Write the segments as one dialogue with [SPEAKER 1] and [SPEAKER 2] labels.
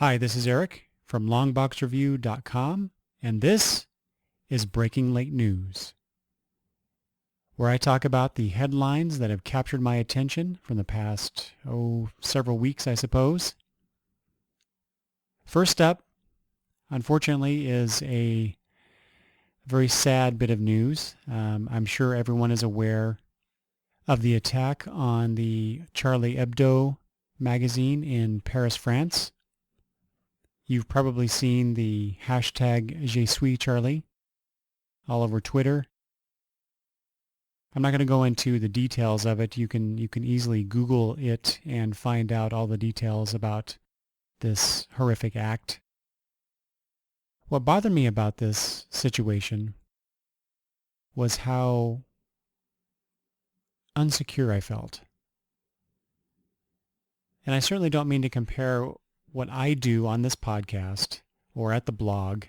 [SPEAKER 1] Hi, this is Eric from longboxreview.com, and this is Breaking Late News, where I talk about the headlines that have captured my attention from the past, several weeks, I suppose. First up, unfortunately, is a very sad bit of news. I'm sure everyone is aware of the attack on the Charlie Hebdo magazine in Paris, France. You've probably seen the hashtag Je suis Charlie all over Twitter. I'm not going to go into the details of it. You can easily Google it and find out all the details about this horrific act. What bothered me about this situation was how unsecure I felt. And I certainly don't mean to compare what I do on this podcast or at the blog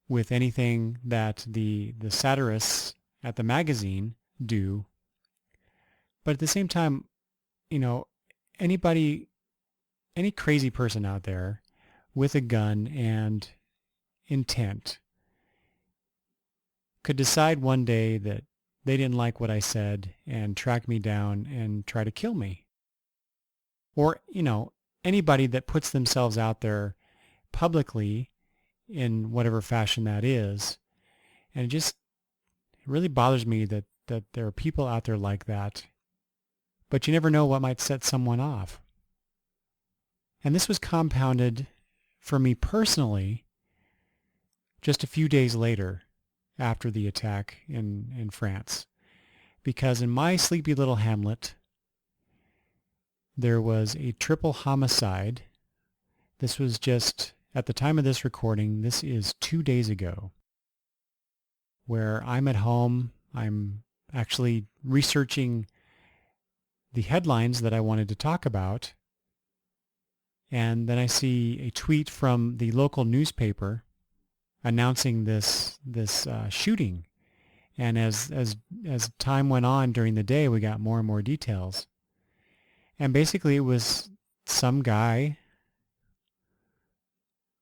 [SPEAKER 1] with anything that the satirists at the magazine do. But at the same time, any crazy person out there with a gun and intent could decide one day that they didn't like what I said and track me down and try to kill me. Or, anybody that puts themselves out there publicly in whatever fashion that is. And it really bothers me that there are people out there like that. But you never know what might set someone off. And this was compounded for me personally just a few days later after the attack in France. Because in my sleepy little hamlet, there was a triple homicide. This was just, at the time of this recording, this is 2 days ago, where I'm at home. I'm actually researching the headlines that I wanted to talk about. And then I see a tweet from the local newspaper announcing this shooting. And as time went on during the day, we got more and more details. And basically it was some guy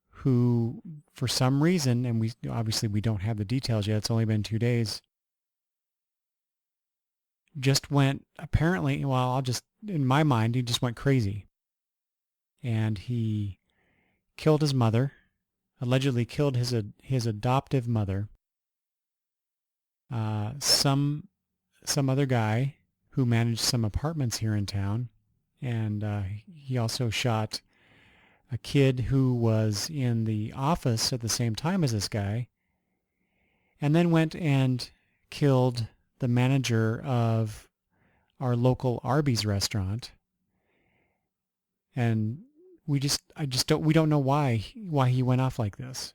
[SPEAKER 1] who, for some reason, and we don't have the details yet, it's only been 2 days, just went, apparently, in my mind, he just went crazy. And he killed his mother, allegedly killed his adoptive mother, some other guy who managed some apartments here in town, and he also shot a kid who was in the office at the same time as this guy, and then went and killed the manager of our local Arby's restaurant. And we don't know why he went off like this.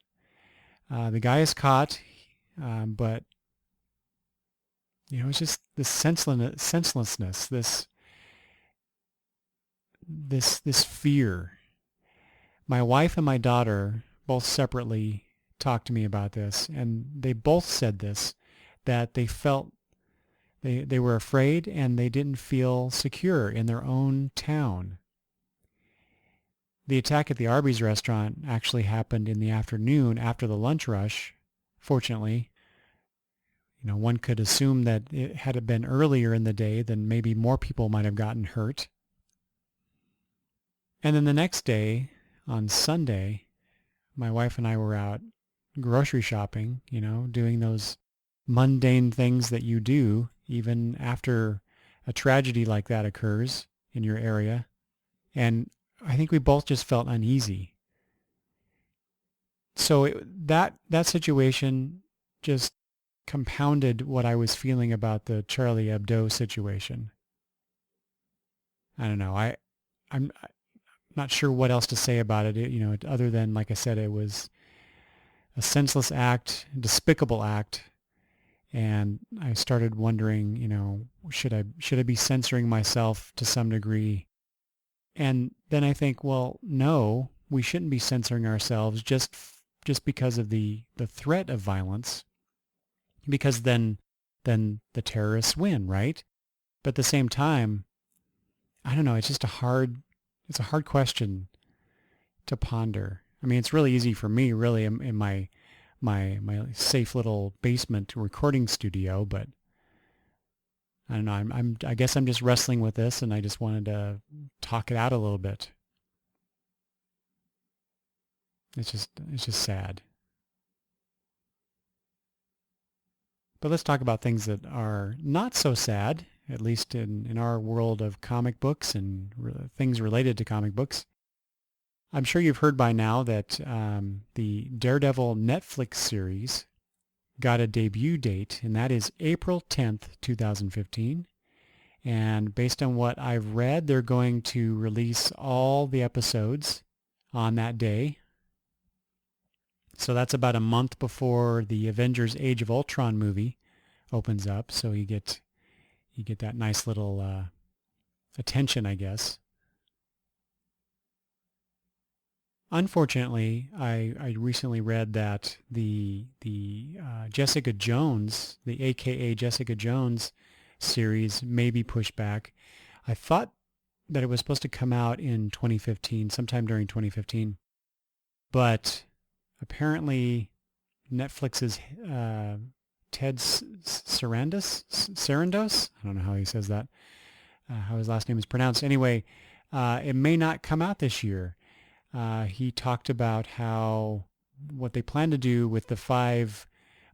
[SPEAKER 1] The guy is caught, but it's just this senselessness, this fear. My wife and my daughter both separately talked to me about this, and they both said this, that they felt they were afraid and they didn't feel secure in their own town. The attack at the Arby's restaurant actually happened in the afternoon after the lunch rush. Fortunately, one could assume that had it been earlier in the day, then maybe more people might have gotten hurt. And then the next day, on Sunday, my wife and I were out grocery shopping, doing those mundane things that you do even after a tragedy like that occurs in your area. And I think we both just felt uneasy. So that situation just compounded what I was feeling about the Charlie Hebdo situation. I don't know. I'm not sure what else to say about it, other than, like I said, it was a senseless act, despicable act. And I started wondering, should I be censoring myself to some degree? And then I think, well, no, we shouldn't be censoring ourselves just because of the threat of violence, because then the terrorists win, right? But at the same time, I don't know, it's a hard question to ponder. I mean, it's really easy for me, really, in my safe little basement recording studio, but I don't know. I guess I'm just wrestling with this, and I just wanted to talk it out a little bit. It's just sad. But let's talk about things that are not so sad, at least in our world of comic books and things related to comic books. I'm sure you've heard by now that the Daredevil Netflix series got a debut date, and that is April 10th, 2015. And based on what I've read, they're going to release all the episodes on that day. So that's about a month before the Avengers Age of Ultron movie opens up. So you get that nice little attention, I guess. Unfortunately, I recently read that the Jessica Jones, the AKA Jessica Jones series may be pushed back. I thought that it was supposed to come out in 2015, sometime during 2015, but apparently Netflix's Ted Sarandos, I don't know how he says that, how his last name is pronounced. Anyway, it may not come out this year. He talked about how what they plan to do with the 5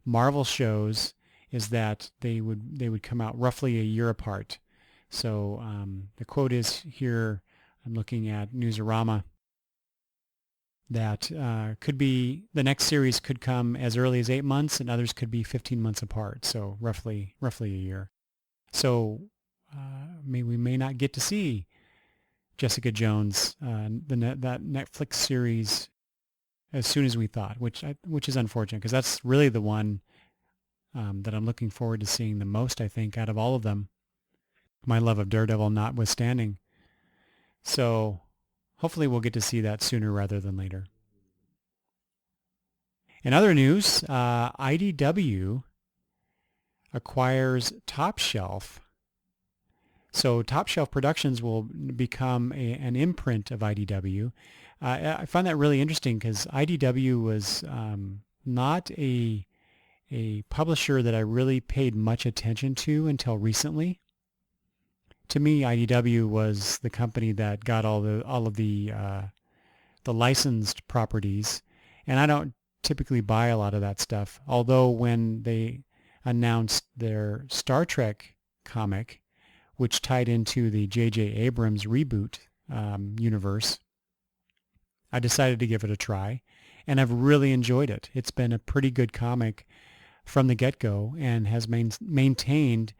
[SPEAKER 1] Marvel shows is that they would come out roughly a year apart. So the quote is here, I'm looking at Newsarama, that could be the next series could come as early as 8 months, and others could be 15 months apart. So roughly a year. So we may not get to see Jessica Jones, that Netflix series, as soon as we thought, which is unfortunate, because that's really the one that I'm looking forward to seeing the most, I think, out of all of them. My love of Daredevil notwithstanding. So hopefully we'll get to see that sooner rather than later. In other news, IDW acquires Top Shelf. So Top Shelf Productions will become an imprint of IDW. I find that really interesting because IDW was not a publisher that I really paid much attention to until recently. To me, IDW was the company that got all of the licensed properties, and I don't typically buy a lot of that stuff. Although when they announced their Star Trek comic, which tied into the J.J. Abrams reboot universe, I decided to give it a try, and I've really enjoyed it. It's been a pretty good comic from the get-go and has maintained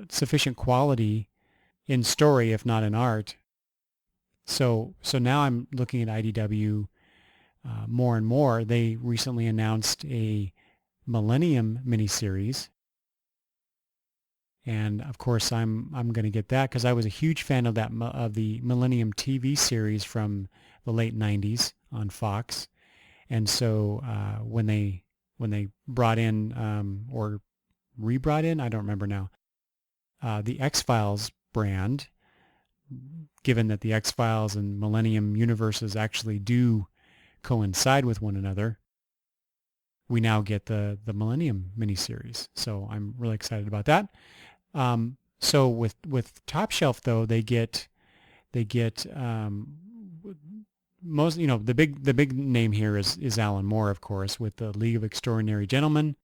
[SPEAKER 1] sufficient quality in story, if not in art. So now I'm looking at IDW more and more. They recently announced a Millennium miniseries, and of course I'm going to get that because I was a huge fan of the Millennium TV series from the late 90s on Fox. And so when they brought in or re-brought in, I don't remember now, the X-Files brand, given that the X-Files and Millennium universes actually do coincide with one another, we now get the Millennium miniseries. So I'm really excited about that. So with Top Shelf though, they get most, the big name here is Alan Moore, of course, with the League of Extraordinary Gentlemen.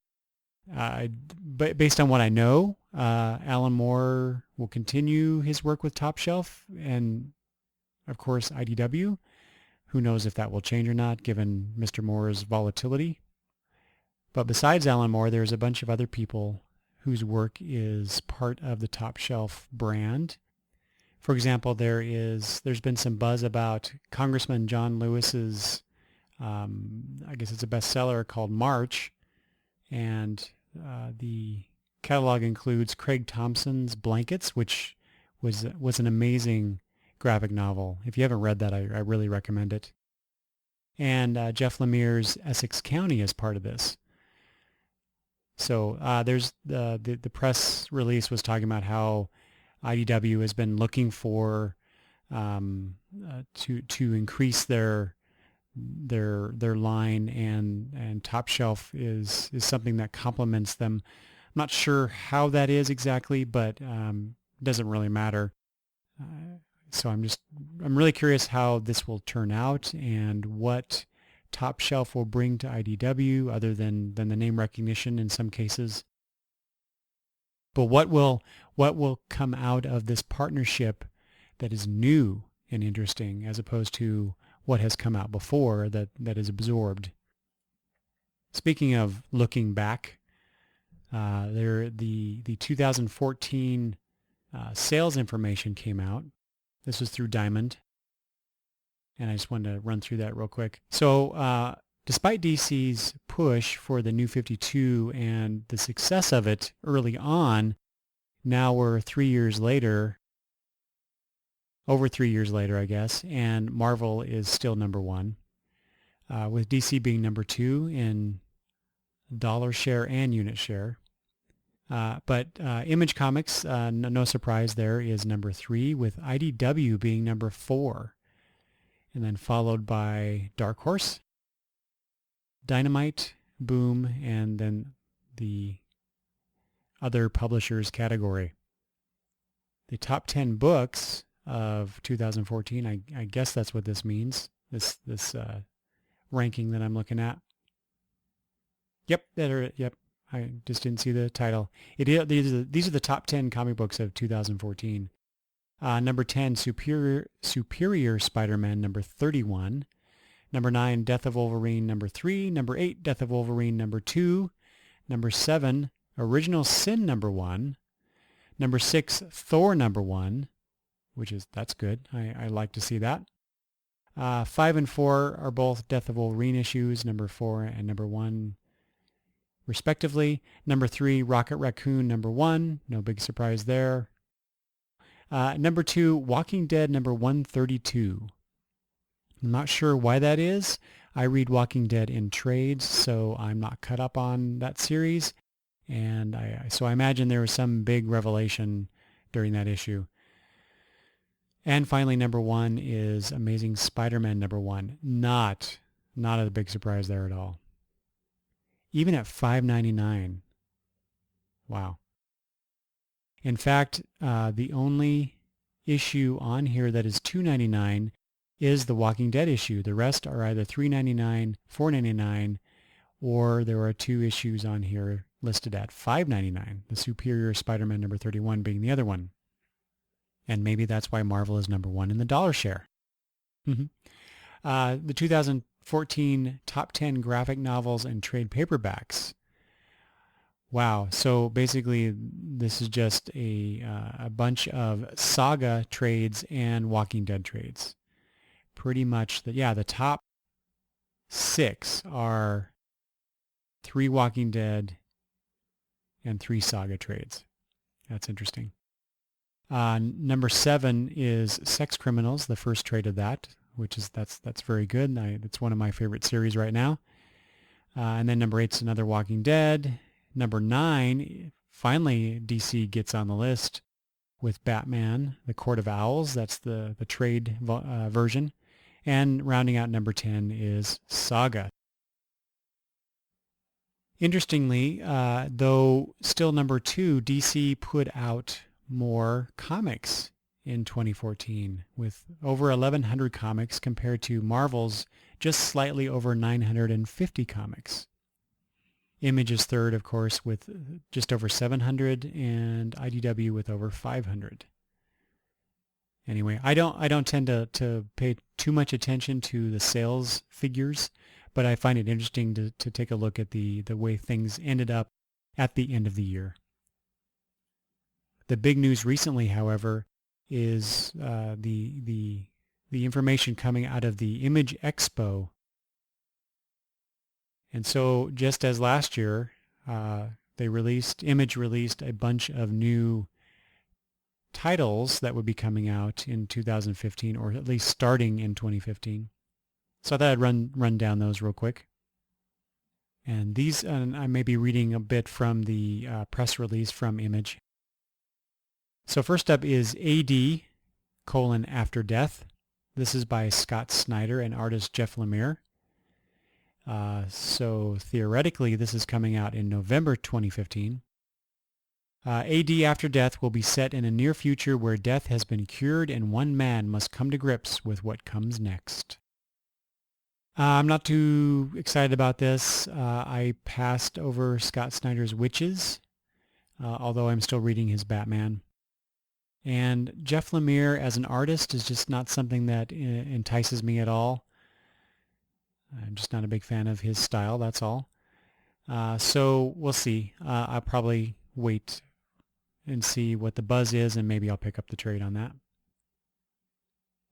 [SPEAKER 1] But based on what I know, Alan Moore will continue his work with Top Shelf, and of course IDW. Who knows if that will change or not, given Mr. Moore's volatility. But besides Alan Moore, there's a bunch of other people whose work is part of the Top Shelf brand. For example, there's been some buzz about Congressman John Lewis's, I guess it's a bestseller called March, and the catalog includes Craig Thompson's Blankets, which was an amazing graphic novel. If you haven't read that, I really recommend it. And Jeff Lemire's Essex County is part of this. So there's the press release was talking about how IDW has been looking for to increase their line, and Top Shelf is something that complements them. I'm not sure how that is exactly, but it doesn't really matter. So I'm really curious how this will turn out and what Top Shelf will bring to IDW other than the name recognition in some cases. But what will come out of this partnership that is new and interesting as opposed to what has come out before that is absorbed? Speaking of looking back, the 2014 sales information came out. This was through Diamond, and I just wanted to run through that real quick. So despite DC's push for the New 52 and the success of it early on, now we're 3 years later, over 3 years later, I guess, and Marvel is still number one, with DC being number two in dollar share and unit share. But Image Comics, no surprise there, is number three, with IDW being number four, and then followed by Dark Horse, Dynamite, Boom, and then the other publishers category. The top 10 books of 2014, I guess that's what this means, this ranking that I'm looking at. Yep, yep. I just didn't see the title. These are the top 10 comic books of 2014. Number 10, Superior Spider-Man, number 31. Number 9, Death of Wolverine, number 3. Number 8, Death of Wolverine, number 2. Number 7, Original Sin, number 1. Number 6, Thor, number 1, that's good. I like to see that. 5 and 4 are both Death of Wolverine issues, number 4 and number 1. Respectively. Number 3, Rocket Raccoon, number 1. No big surprise there. Number 2, Walking Dead, number 132. I'm not sure why that is. I read Walking Dead in trades, so I'm not caught up on that series. And so I imagine there was some big revelation during that issue. And finally, number 1 is Amazing Spider-Man, number 1. Not a big surprise there at all. Even at $5.99. Wow. In fact, the only issue on here that is $2.99 is the Walking Dead issue. The rest are either $3.99, $4.99, or there are 2 issues on here listed at $5.99, the Superior Spider-Man number 31 being the other one. And maybe that's why Marvel is number 1 in the dollar share. The 2014 top 10 graphic novels and trade paperbacks. Wow. So basically, this is just a bunch of Saga trades and Walking Dead trades. Pretty much, the top 6 are 3 Walking Dead and 3 Saga trades. That's interesting. Number 7 is Sex Criminals, the first trade of that, that's very good. It's one of my favorite series right now. And then number 8 is another Walking Dead. Number 9, finally DC gets on the list with Batman, The Court of Owls. That's the trade version. And rounding out number 10 is Saga. Interestingly, though still number 2, DC put out more comics in 2014 with over 1,100 comics compared to Marvel's just slightly over 950 comics. Image is third, of course, with just over 700, and IDW with over 500. Anyway, I don't tend to pay too much attention to the sales figures, but I find it interesting to take a look at the way things ended up at the end of the year. The big news recently, however, is the information coming out of the Image Expo. And so just as last year, Image released a bunch of new titles that would be coming out in 2015, or at least starting in 2015. So I thought I'd run down those real quick. And these, I may be reading a bit from the press release from Image. So first up is AD, After Death. This is by Scott Snyder and artist Jeff Lemire. So theoretically, this is coming out in November 2015. AD After Death will be set in a near future where death has been cured and one man must come to grips with what comes next. I'm not too excited about this. I passed over Scott Snyder's Witches, although I'm still reading his Batman. And Jeff Lemire as an artist is just not something that entices me at all. I'm just not a big fan of his style, that's all. So we'll see. I'll probably wait and see what the buzz is, and maybe I'll pick up the trade on that.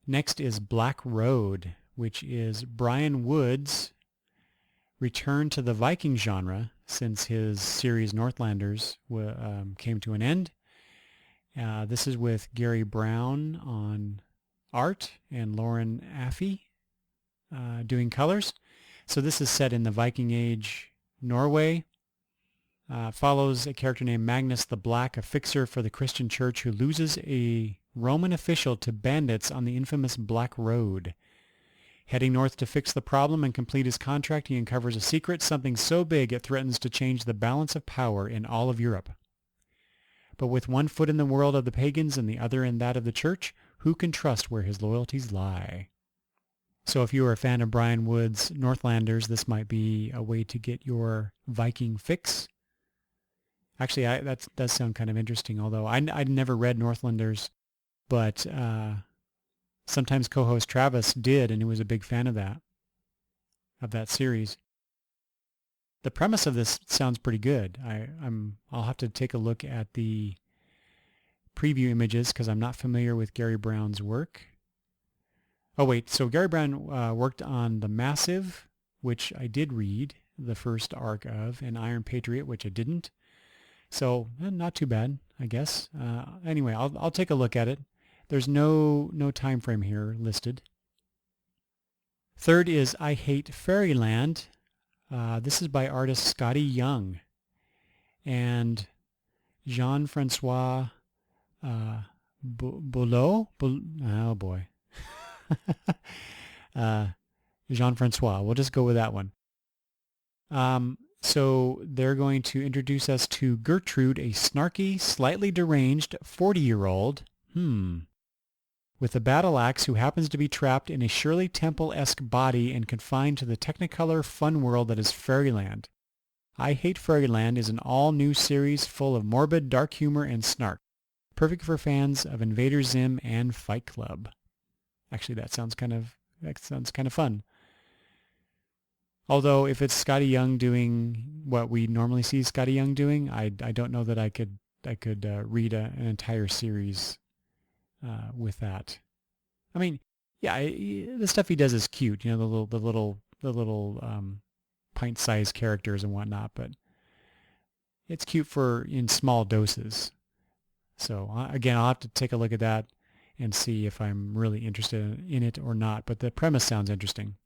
[SPEAKER 1] Next is Black Road, which is Brian Wood's return to the Viking genre since his series Northlanders came to an end. This is with Gary Brown on art and Lauren Affey doing colors. So this is set in the Viking Age Norway. Follows a character named Magnus the Black, a fixer for the Christian church who loses a Roman official to bandits on the infamous Black Road. Heading north to fix the problem and complete his contract, he uncovers a secret, something so big it threatens to change the balance of power in all of Europe. But with one foot in the world of the pagans and the other in that of the church, who can trust where his loyalties lie? So if you are a fan of Brian Wood's Northlanders, this might be a way to get your Viking fix. Actually, that does sound kind of interesting, although I'd never read Northlanders, but sometimes co-host Travis did, and he was a big fan of that series. The premise of this sounds pretty good. I'll have to take a look at the preview images because I'm not familiar with Gary Brown's work. Oh wait, so Gary Brown worked on The Massive, which I did read the first arc of, and Iron Patriot, which I didn't. So not too bad, I guess. Anyway, I'll take a look at it. There's no time frame here listed. Third is I Hate Fairyland. This is by artist Scotty Young and Jean-Francois Boulot. Oh boy. Jean-Francois. We'll just go with that one. So they're going to introduce us to Gertrude, a snarky, slightly deranged 40-year-old with a battle axe who happens to be trapped in a Shirley Temple-esque body and confined to the technicolor fun world that is Fairyland. I Hate Fairyland is an all-new series full of morbid, dark humor and snark, perfect for fans of Invader Zim and Fight Club. Actually, that sounds kind of fun. Although if it's Scotty Young doing what we normally see Scotty Young doing, I don't know that I could read an entire series with that. I mean, yeah, the stuff he does is cute, the little pint-sized characters and whatnot, but it's cute in small doses. So again, I'll have to take a look at that and see if I'm really interested in it or not. But the premise sounds interesting.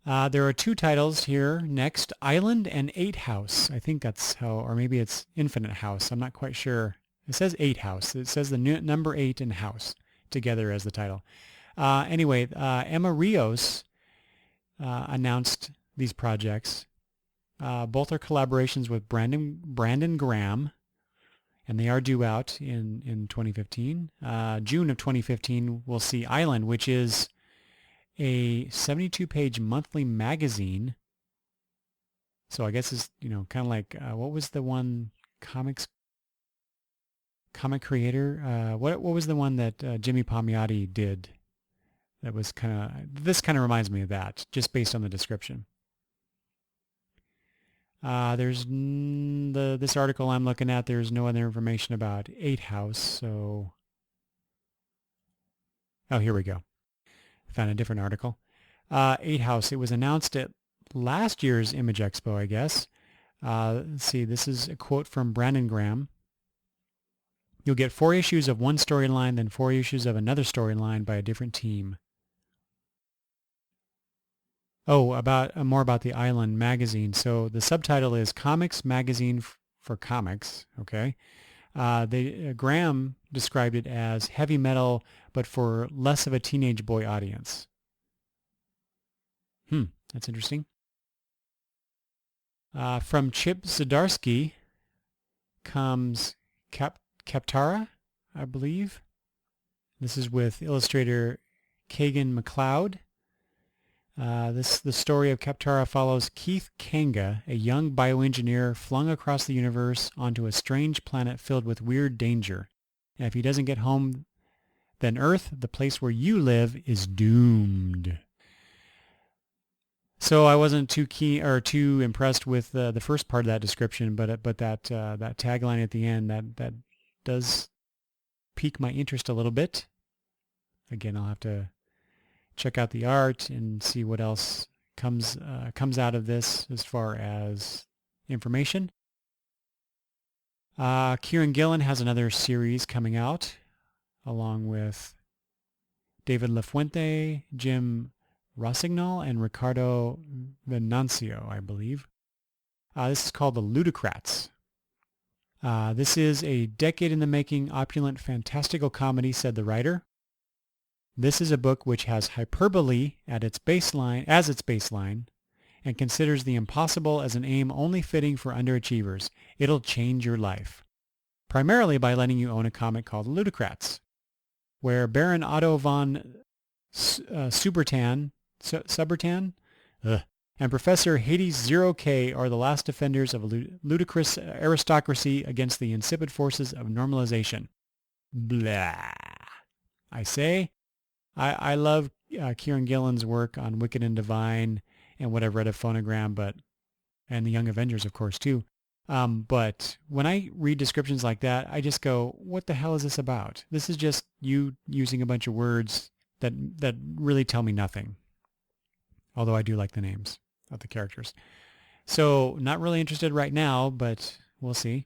[SPEAKER 1] There are two titles here next, Island and 8 House. I think that's how, or maybe it's Infinite House. I'm not quite sure. It says 8 House. It says the number 8 and House together as the title. Anyway, Emma Rios announced these projects. Both are collaborations with Brandon Graham, and they are due out in 2015. June of 2015, we'll see Island, which is a 72-page monthly magazine. So I guess it's, kind of like, what was the one, Comic Creator? What was the one that Jimmy Palmiotti did? That was this kind of reminds me of that, just based on the description. There's this article I'm looking at, there's no other information about 8 House, so... Oh, here we go. Found a different article. 8 House, it was announced at last year's Image Expo, I guess. Let's see, this is a quote from Brandon Graham. You'll get 4 issues of one storyline, then 4 issues of another storyline by a different team. Oh, more about the Island magazine. So the subtitle is Comics Magazine for Comics, okay? Graham described it as heavy metal, but for less of a teenage boy audience. That's interesting. From Chip Zdarsky comes Kaptara, I believe. This is with illustrator Kagan MacLeod. The story of Kaptara follows Keith Kanga, a young bioengineer flung across the universe onto a strange planet filled with weird danger. And if he doesn't get home, then Earth, the place where you live, is doomed. So I wasn't too keen or too impressed with the first part of that description, but that tagline at the end that does pique my interest a little bit. Again, I'll have to check out the art and see what else comes out of this as far as information. Kieran Gillen has another series coming out along with David Lafuente, Jim Rossignol, and Ricardo Venancio, I believe. This is called The Ludocrats. This is a decade-in-the-making, opulent, fantastical comedy, said the writer. This is a book which has hyperbole as its baseline and considers the impossible as an aim only fitting for underachievers. It'll change your life, primarily by letting you own a comic called The Ludocrats, where Baron Otto von Subertan and Professor Hades 0K are the last defenders of a ludicrous aristocracy against the insipid forces of normalization. Blah. I say, I love Kieran Gillen's work on Wicked and Divine and what I've read of Phonogram, and the Young Avengers, of course, too. But when I read descriptions like that, I just go, what the hell is this about? This is just you using a bunch of words that really tell me nothing. Although I do like the names of the characters. So not really interested right now, but we'll see.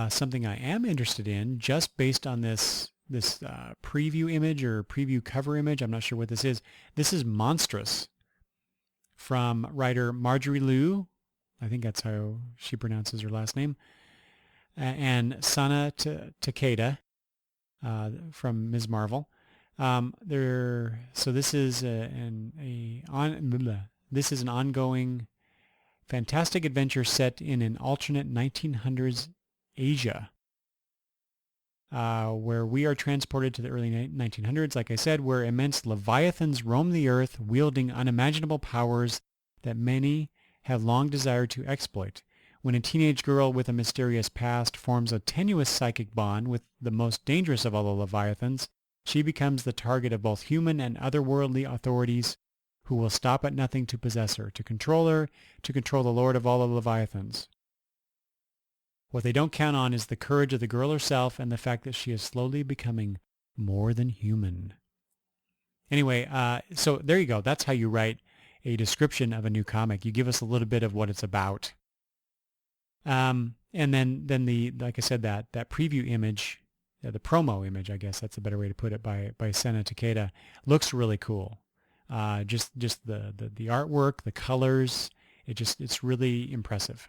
[SPEAKER 1] Something I am interested in, just based on this preview image or preview cover image, I'm not sure what this is. This is Monstrous from writer Marjorie Liu. I think that's how she pronounces her last name. And Sana Takeda from Ms. Marvel. So this is this is an ongoing fantastic adventure set in an alternate 1900s Asia, where we are transported to the early 1900s, like I said, where immense leviathans roam the earth, wielding unimaginable powers that many have long desired to exploit. When a teenage girl with a mysterious past forms a tenuous psychic bond with the most dangerous of all the leviathans, she becomes the target of both human and otherworldly authorities who will stop at nothing to possess her, to control the lord of all the leviathans. What they don't count on is the courage of the girl herself and the fact that she is slowly becoming more than human. Anyway, so there you go. That's how you write a description of a new comic. You give us a little bit of what it's about. And then like I said, that preview image, the promo image, I guess that's a better way to put it, by Sana Takeda, looks really cool. Just the artwork, the colors, it's really impressive.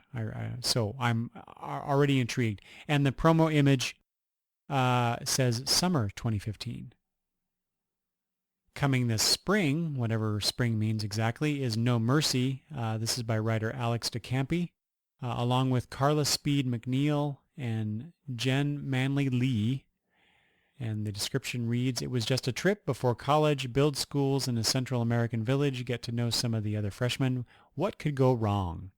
[SPEAKER 1] So I'm already intrigued. And the promo image says summer 2015. Coming this spring, whatever spring means exactly, is No Mercy. This is by writer Alex DeCampi, along with Carla Speed McNeil and Jen Manley Lee. And the description reads, "It was just a trip before college, build schools in a Central American village, get to know some of the other freshmen. What could go wrong?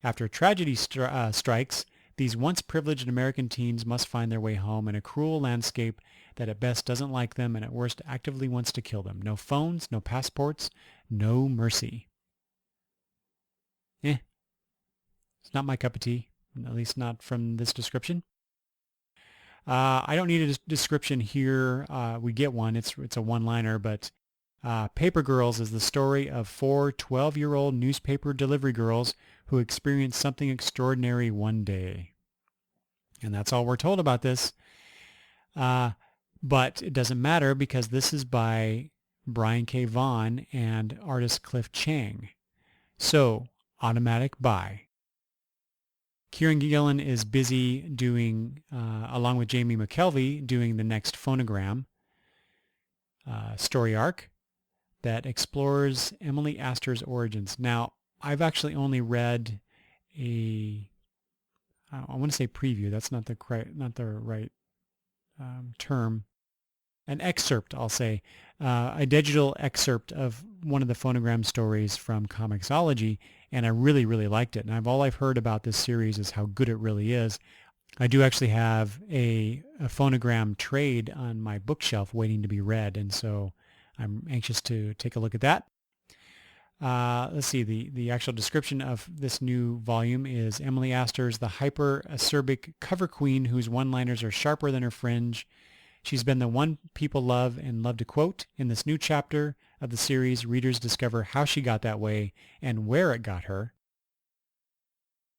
[SPEAKER 1] After tragedy strikes, these once privileged American teens must find their way home in a cruel landscape that at best doesn't like them and at worst actively wants to kill them. No phones, no passports, no mercy." It's not my cup of tea, at least not from this description. I don't need a description here. We get one. It's a one-liner, but Paper Girls is the story of 4 12-year-old newspaper delivery girls who experience something extraordinary one day. And that's all we're told about this. But it doesn't matter because this is by Brian K. Vaughan and artist Cliff Chang. So, automatic buy. Kieran Gillen is busy doing, along with Jamie McKelvey, doing the next Phonogram story arc that explores Emily Astor's origins. Now, I've actually only read I want to say preview. That's not the right term. An excerpt, I'll say, a digital excerpt of one of the Phonogram stories from Comixology, and I really, really liked it. And all I've heard about this series is how good it really is. I do actually have a Phonogram trade on my bookshelf waiting to be read, and so I'm anxious to take a look at that. Let's see, the actual description of this new volume is Emily Astor's the hyper-acerbic cover queen whose one-liners are sharper than her fringe. She's been the one people love and love to quote. In this new chapter of the series, readers discover how she got that way and where it got her.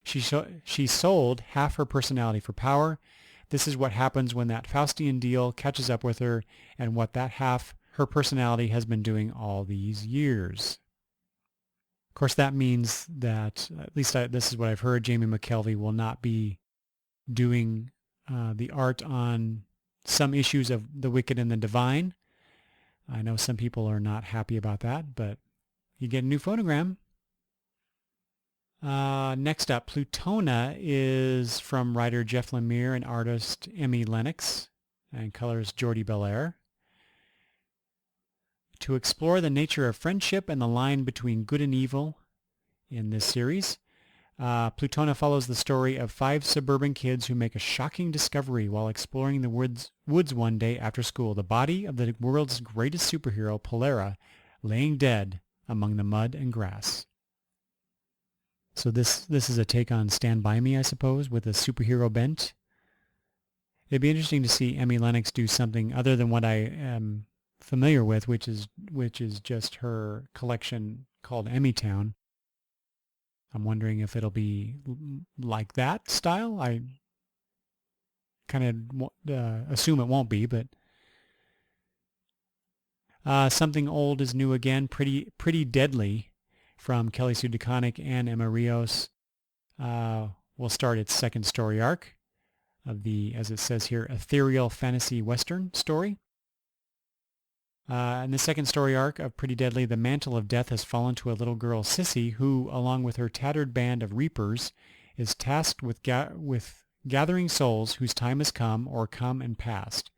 [SPEAKER 1] She sold half her personality for power. This is what happens when that Faustian deal catches up with her and what that half her personality has been doing all these years. Of course, that means that, at least this is what I've heard, Jamie McKelvey will not be doing the art on some issues of The Wicked and the Divine. I know some people are not happy about that, but you get a new Phonogram. Next up, Plutona is from writer Jeff Lemire and artist Emmy Lennox, and colors Jordi Belair. To explore the nature of friendship and the line between good and evil in this series, Plutona follows the story of 5 suburban kids who make a shocking discovery while exploring the woods one day after school. The body of the world's greatest superhero, Polera, laying dead among the mud and grass. So this is a take on Stand By Me, I suppose, with a superhero bent. It'd be interesting to see Emmy Lennox do something other than what I am familiar with, which is just her collection called Emmytown. I'm wondering if it'll be like that style. I kind of assume it won't be, but something old is new again. Pretty Deadly from Kelly Sue DeConnick and Emma Rios will start its second story arc of the, as it says here, ethereal fantasy western story. In the second story arc of Pretty Deadly, the mantle of death has fallen to a little girl, Sissy, who, along with her tattered band of reapers, is tasked with gathering souls whose time has come or come and passed.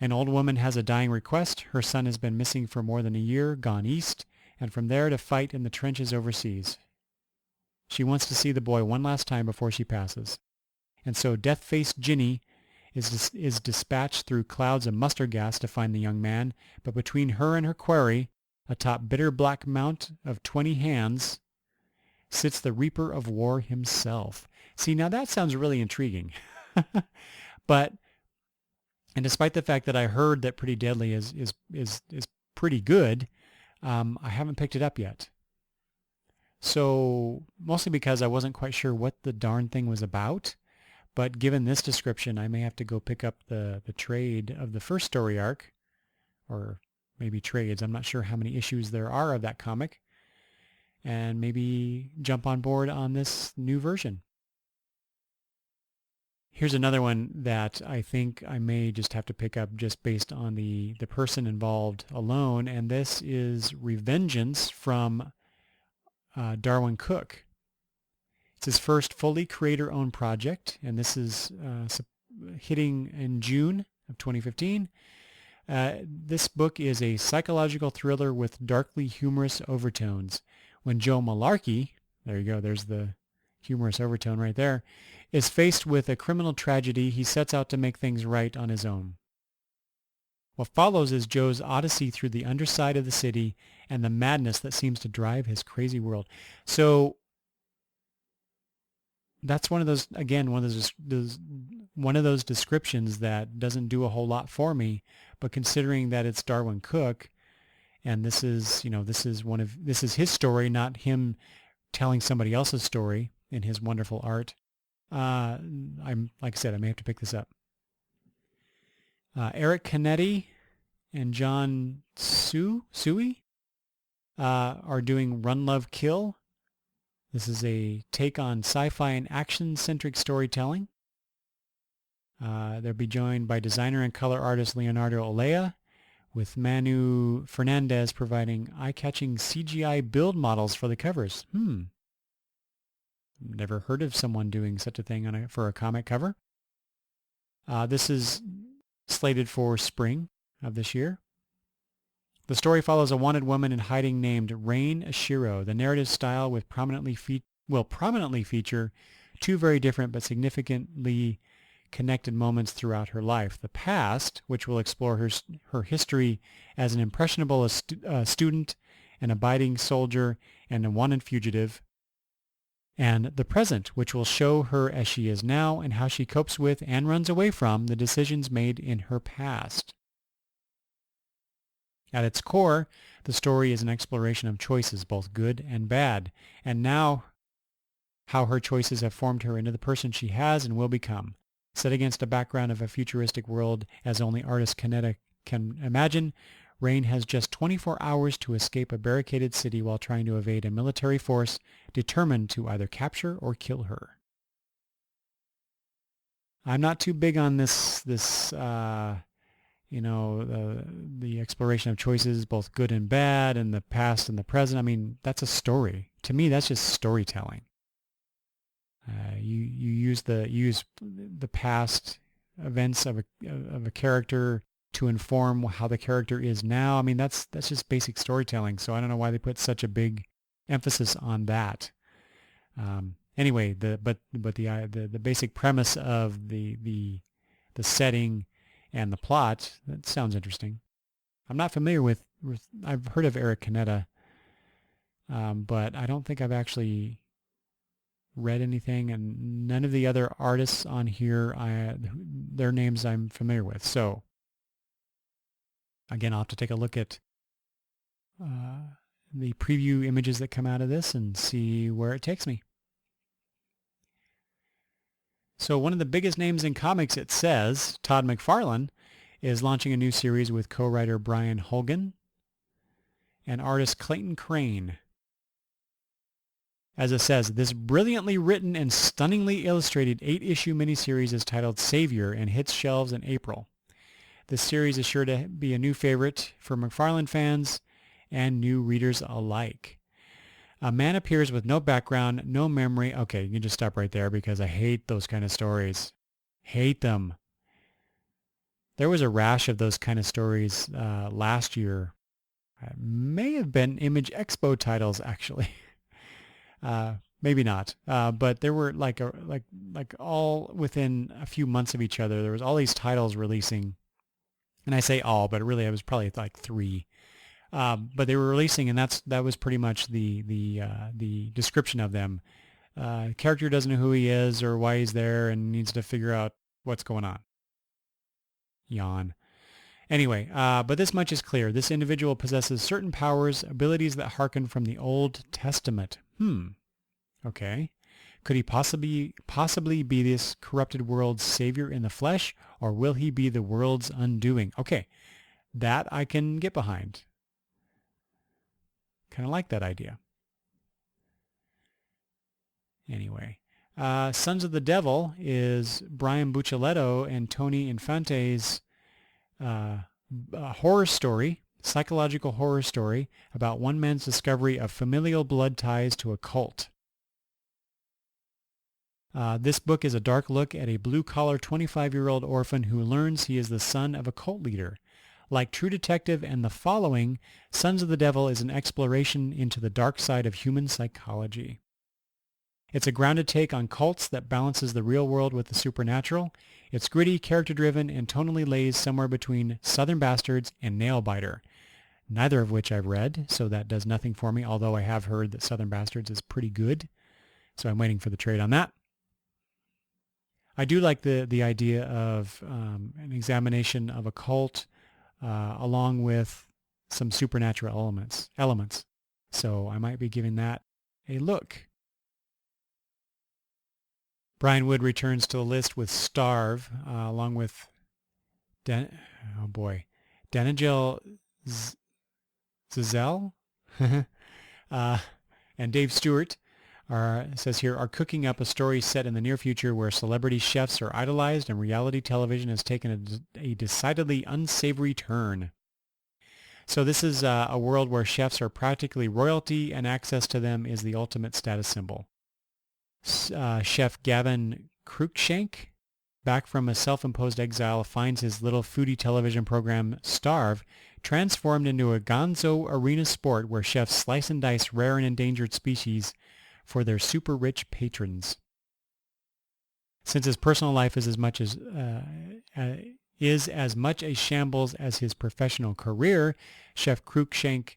[SPEAKER 1] An old woman has a dying request. Her son has been missing for more than a year, gone east, and from there to fight in the trenches overseas. She wants to see the boy one last time before she passes. And so death-faced Ginny is dispatched through clouds of mustard gas to find the young man, but between her and her quarry, atop bitter black mount of 20 hands, sits the Reaper of War himself. See, now that sounds really intriguing. And despite the fact that I heard that Pretty Deadly is pretty good, I haven't picked it up yet. So mostly because I wasn't quite sure what the darn thing was about. But given this description, I may have to go pick up the trade of the first story arc, or maybe trades. I'm not sure how many issues there are of that comic, and maybe jump on board on this new version. Here's another one that I think I may just have to pick up just based on the person involved alone, and this is Revengeance from Darwin Cook. It's his first fully creator-owned project, and this is hitting in June of 2015. This book is a psychological thriller with darkly humorous overtones. When Joe Malarkey, there you go, there's the humorous overtone right there, is faced with a criminal tragedy, he sets out to make things right on his own. What follows is Joe's odyssey through the underside of the city and the madness that seems to drive his crazy world. So that's one of those, again, one of those descriptions that doesn't do a whole lot for me, but considering that it's Darwin Cook, and this is his story, not him telling somebody else's story in his wonderful art. I'm, like I said, I may have to pick this up. Eric Canetti and John Suey are doing Run, Love, Kill. This is a take on sci-fi and action-centric storytelling. They'll be joined by designer and color artist Leonardo Olea, with Manu Fernandez providing eye-catching CGI build models for the covers. Never heard of someone doing such a thing for a comic cover. This is slated for spring of this year. The story follows a wanted woman in hiding named Rain Ashiro. The narrative style will prominently feature two very different but significantly connected moments throughout her life. The past, which will explore her history as an impressionable student, an abiding soldier, and a wanted fugitive. And the present, which will show her as she is now and how she copes with and runs away from the decisions made in her past. At its core, the story is an exploration of choices, both good and bad, and now how her choices have formed her into the person she has and will become. Set against a background of a futuristic world as only artist Kaneda can imagine, Rain has just 24 hours to escape a barricaded city while trying to evade a military force determined to either capture or kill her. I'm not too big on this the exploration of choices, both good and bad, and the past and the present. I mean, that's a story. To me, that's just storytelling. You use the past events of a character to inform how the character is now. I mean, that's just basic storytelling. So I don't know why they put such a big emphasis on that. Anyway, the basic premise of the setting and the plot, that sounds interesting. I'm not familiar with I've heard of Eric Kaneda, but I don't think I've actually read anything, and none of the other artists on here, their names I'm familiar with. So again, I'll have to take a look at the preview images that come out of this and see where it takes me. So one of the biggest names in comics, it says, Todd McFarlane, is launching a new series with co-writer Brian Holgan and artist Clayton Crane. As it says, this brilliantly written and stunningly illustrated 8-issue miniseries is titled Savior and hits shelves in April. This series is sure to be a new favorite for McFarlane fans and new readers alike. A man appears with no background, no memory. Okay, you can just stop right there because I hate those kind of stories. Hate them. There was a rash of those kind of stories last year. It may have been Image Expo titles, actually. Maybe not, but there were like all within a few months of each other. There was all these titles releasing, and I say all, but really it was probably like 3. But they were releasing, and that was pretty much the description of them. Character doesn't know who he is or why he's there, and needs to figure out what's going on. Yawn. Anyway, but this much is clear. This individual possesses certain powers, abilities that harken from the Old Testament. Okay. Could he possibly be this corrupted world's savior in the flesh, or will he be the world's undoing? Okay, that I can get behind. Kind of like that idea. Anyway, Sons of the Devil is Brian Buccellato and Tony Infante's horror story, psychological horror story about one man's discovery of familial blood ties to a cult. This book is a dark look at a blue-collar 25-year-old orphan who learns he is the son of a cult leader. Like True Detective and The Following, Sons of the Devil is an exploration into the dark side of human psychology. It's a grounded take on cults that balances the real world with the supernatural. It's gritty, character-driven, and tonally lays somewhere between Southern Bastards and Nailbiter, neither of which I've read, so that does nothing for me, although I have heard that Southern Bastards is pretty good, so I'm waiting for the trade on that. I do like the idea of an examination of a cult along with some supernatural elements. So I might be giving that a look. Brian Wood returns to the list with Starve, along with Danijel Zazelle and Dave Stewart it says here, are cooking up a story set in the near future where celebrity chefs are idolized and reality television has taken a decidedly unsavory turn. So this is a world where chefs are practically royalty and access to them is the ultimate status symbol. Chef Gavin Cruikshank, back from a self-imposed exile, finds his little foodie television program, Starve, transformed into a gonzo arena sport where chefs slice and dice rare and endangered species for their super rich patrons. Since his personal life is as much a shambles as his professional career, Chef Cruikshank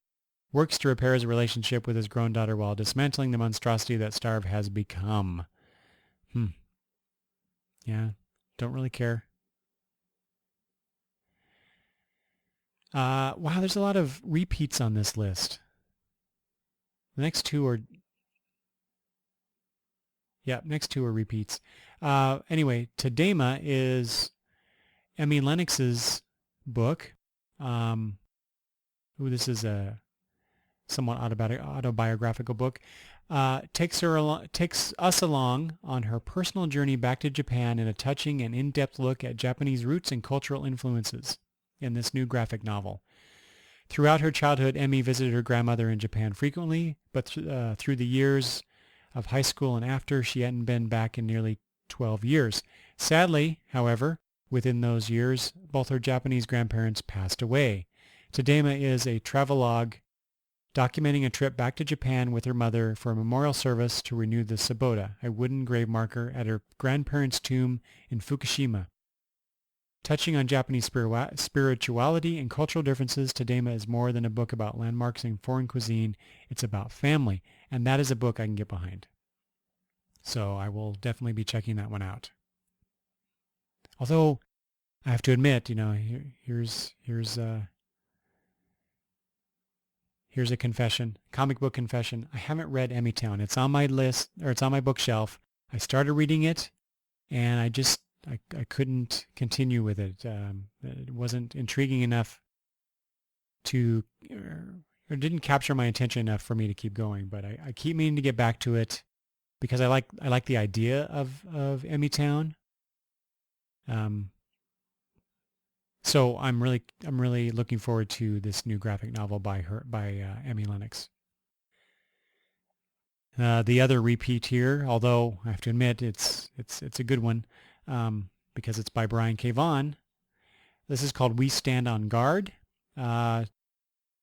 [SPEAKER 1] works to repair his relationship with his grown daughter while dismantling the monstrosity that Starve has become. Yeah, don't really care. Wow, there's a lot of repeats on this list. The next two are... Yeah, next two are repeats. Anyway, Tadema is Emmy Lennox's book. This is a somewhat autobiographical book. Takes us along on her personal journey back to Japan in a touching and in-depth look at Japanese roots and cultural influences in this new graphic novel. Throughout her childhood, Emmy visited her grandmother in Japan frequently, but through the years of high school and after, she hadn't been back in nearly 12 years. Sadly, however, within those years, both her Japanese grandparents passed away. Tadema is a travelogue documenting a trip back to Japan with her mother for a memorial service to renew the Sabota, a wooden grave marker at her grandparents' tomb in Fukushima. Touching on Japanese spirituality and cultural differences, Tadema is more than a book about landmarks and foreign cuisine. It's about family, and that is a book I can get behind. So I will definitely be checking that one out. Although, I have to admit, here's a confession, comic book confession. I haven't read Emmytown. It's on my list, or it's on my bookshelf. I started reading it, and I couldn't continue with it. It wasn't intriguing enough to, or didn't capture my attention enough for me to keep going. But I keep meaning to get back to it because I like the idea of Emmytown. So I'm really looking forward to this new graphic novel by Emmy Lennox. The other repeat here, although I have to admit it's a good one because it's by Brian K. Vaughan. This is called We Stand on Guard, and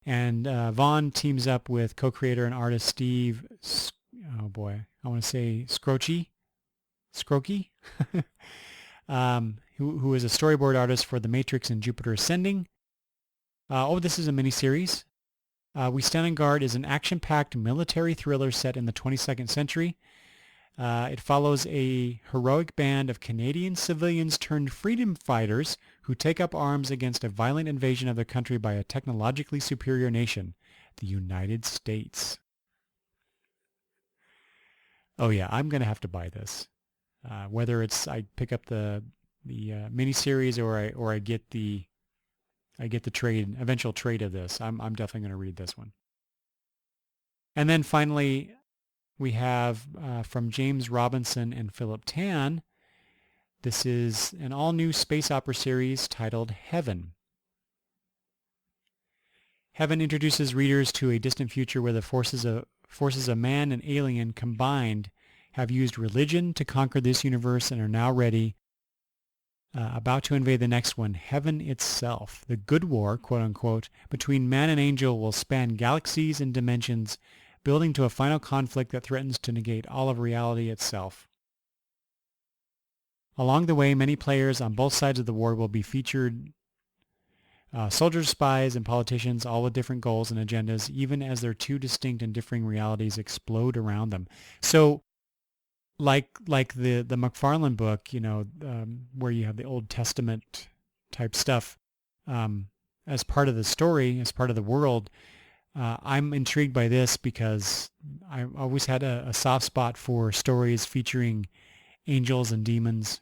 [SPEAKER 1] Vaughan teams up with co-creator and artist Steve. Oh boy, I want to say Scrokey, who is a storyboard artist for The Matrix and Jupiter Ascending. This is a miniseries. We Stand on Guard is an action-packed military thriller set in the 22nd century. It follows a heroic band of Canadian civilians turned freedom fighters who take up arms against a violent invasion of their country by a technologically superior nation, the United States. Oh yeah, I'm going to have to buy this. Whether it's I pick up the miniseries or I get the eventual trade of this. I'm definitely going to read this one. And then finally, we have from James Robinson and Philip Tan. This is an all-new space opera series titled Heaven. Heaven introduces readers to a distant future where the forces of man and alien combined have used religion to conquer this universe and are now ready, about to invade the next one, heaven itself. The good war, quote unquote, between man and angel will span galaxies and dimensions, building to a final conflict that threatens to negate all of reality itself. Along the way, many players on both sides of the war will be featured, soldiers, spies, and politicians, all with different goals and agendas, even as their two distinct and differing realities explode around them. So, like the McFarlane book, where you have the Old Testament type stuff as part of the story, as part of the world, I'm intrigued by this because I always had a soft spot for stories featuring angels and demons.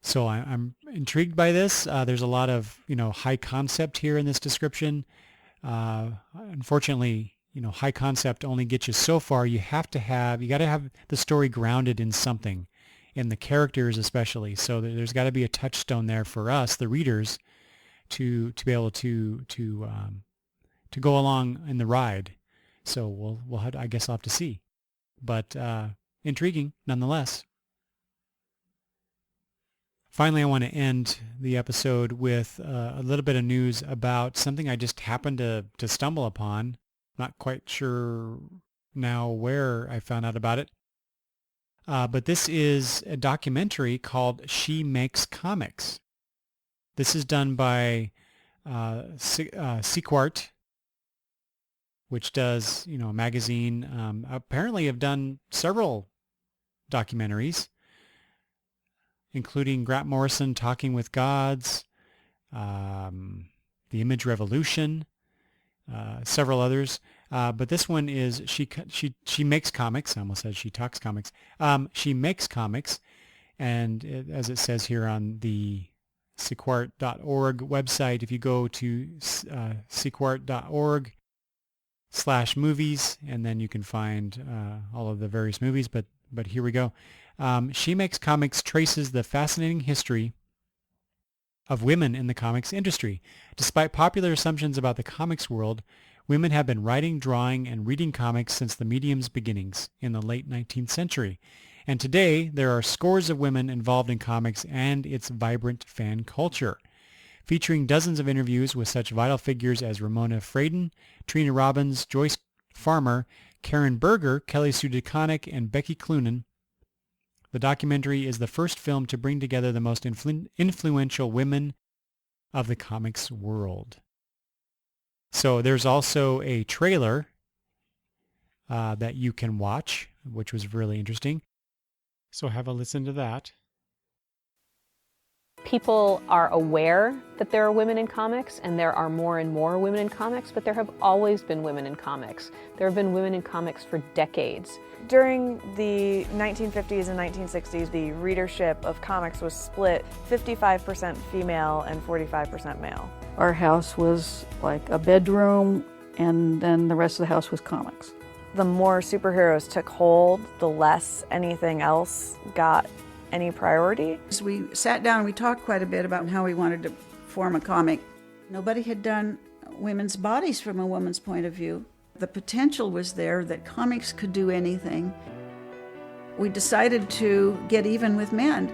[SPEAKER 1] So I'm intrigued by this. There's a lot of high concept here in this description. Unfortunately, high concept only gets you so far. You got to have the story grounded in something, in the characters especially. So there's got to be a touchstone there for us, the readers, to be able to go along in the ride. So we'll have, I guess I'll have to see, but intriguing nonetheless. Finally, I want to end the episode with a little bit of news about something I just happened to stumble upon. Not quite sure now where I found out about it. But this is a documentary called She Makes Comics. This is done by Sequart, which does, a magazine. Apparently have done several documentaries, including Grant Morrison Talking with Gods, The Image Revolution, several others. But this one is she makes comics. I almost said she talks comics. She makes comics, and as it says here on the sequart.org website, if you go to sequart.org/movies, and then you can find all of the various movies. But here we go. She Makes Comics traces the fascinating history of women in the comics industry. Despite popular assumptions about the comics world, women have been writing, drawing, and reading comics since the medium's beginnings in the late 19th century. And today, there are scores of women involved in comics and its vibrant fan culture. Featuring dozens of interviews with such vital figures as Ramona Fradon, Trina Robbins, Joyce Farmer, Karen Berger, Kelly Sue DeConnick, and Becky Cloonan, the documentary is the first film to bring together the most influential women of the comics world. So there's also a trailer that you can watch, which was really interesting. So have a listen to that.
[SPEAKER 2] People are aware that there are women in comics, and there are more and more women in comics, but there have always been women in comics. There have been women in comics for decades.
[SPEAKER 3] During the 1950s and 1960s, the readership of comics was split 55% female and 45% male.
[SPEAKER 4] Our house was like a bedroom, and then the rest of the house was comics.
[SPEAKER 3] The more superheroes took hold, the less anything else got any priority.
[SPEAKER 5] So we sat down and we talked quite a bit about how we wanted to form a comic. Nobody had done women's bodies from a woman's point of view. The potential was there that comics could do anything. We decided to get even with men.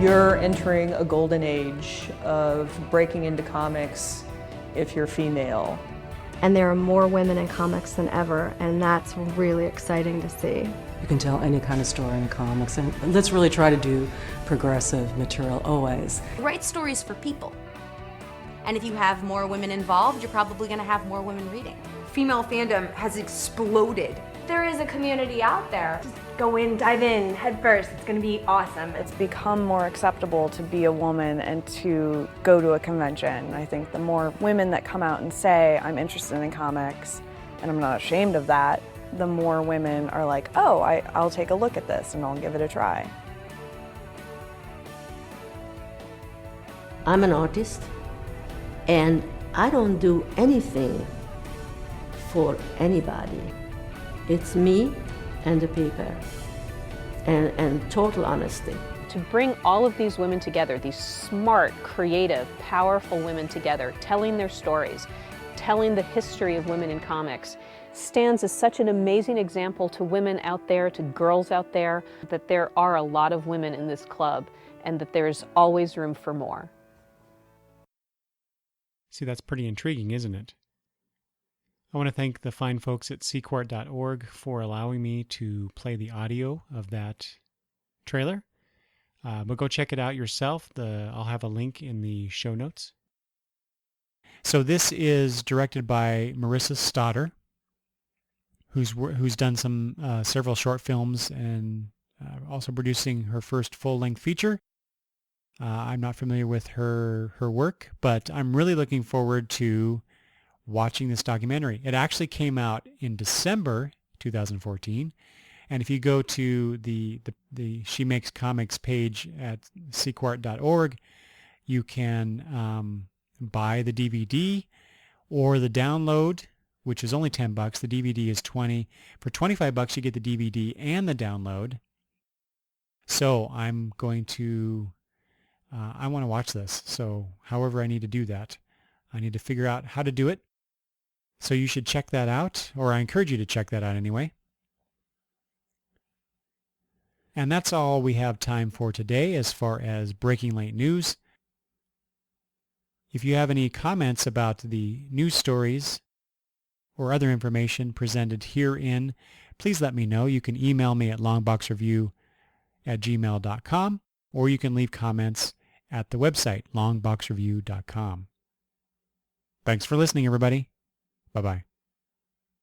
[SPEAKER 6] You're entering a golden age of breaking into comics if you're female.
[SPEAKER 7] And there are more women in comics than ever, and that's really exciting to see.
[SPEAKER 8] You can tell any kind of story in comics, and let's really try to do progressive material always.
[SPEAKER 9] Write stories for people. And if you have more women involved, you're probably going to have more women reading.
[SPEAKER 10] Female fandom has exploded.
[SPEAKER 11] There is a community out there. Just go in, dive in, head first. It's going to be awesome.
[SPEAKER 3] It's become more acceptable to be a woman and to go to a convention. I think the more women that come out and say, I'm interested in comics, and I'm not ashamed of that, the more women are like, oh, I'll take a look at this and I'll give it a try.
[SPEAKER 12] I'm an artist, and I don't do anything for anybody. It's me and the paper, and total honesty.
[SPEAKER 2] To bring all of these women together, these smart, creative, powerful women together, telling their stories, telling the history of women in comics, stands as such an amazing example to women out there, to girls out there, that there are a lot of women in this club, and that there's always room for more.
[SPEAKER 1] See, that's pretty intriguing, isn't it? I want to thank the fine folks at sequart.org for allowing me to play the audio of that trailer. But go check it out yourself. I'll have a link in the show notes. So this is directed by Marissa Stoddard, who's done several short films and also producing her first full-length feature. I'm not familiar with her work, but I'm really looking forward to watching this documentary. It actually came out in December 2014, And if you go to the She Makes Comics page at sequart.org, you can buy the DVD or the download, which is only $10. The DVD is $20. For $25, you get the DVD and the download. So I'm going to, I want to watch this. So however I need to do that, I need to figure out how to do it. So you should check that out, or I encourage you to check that out anyway. And that's all we have time for today as far as Breaking Late News. If you have any comments about the news stories or other information presented herein, please let me know. You can email me at longboxreview@gmail.com, or you can leave comments at the website, longboxreview.com. Thanks for listening, everybody. Bye-bye.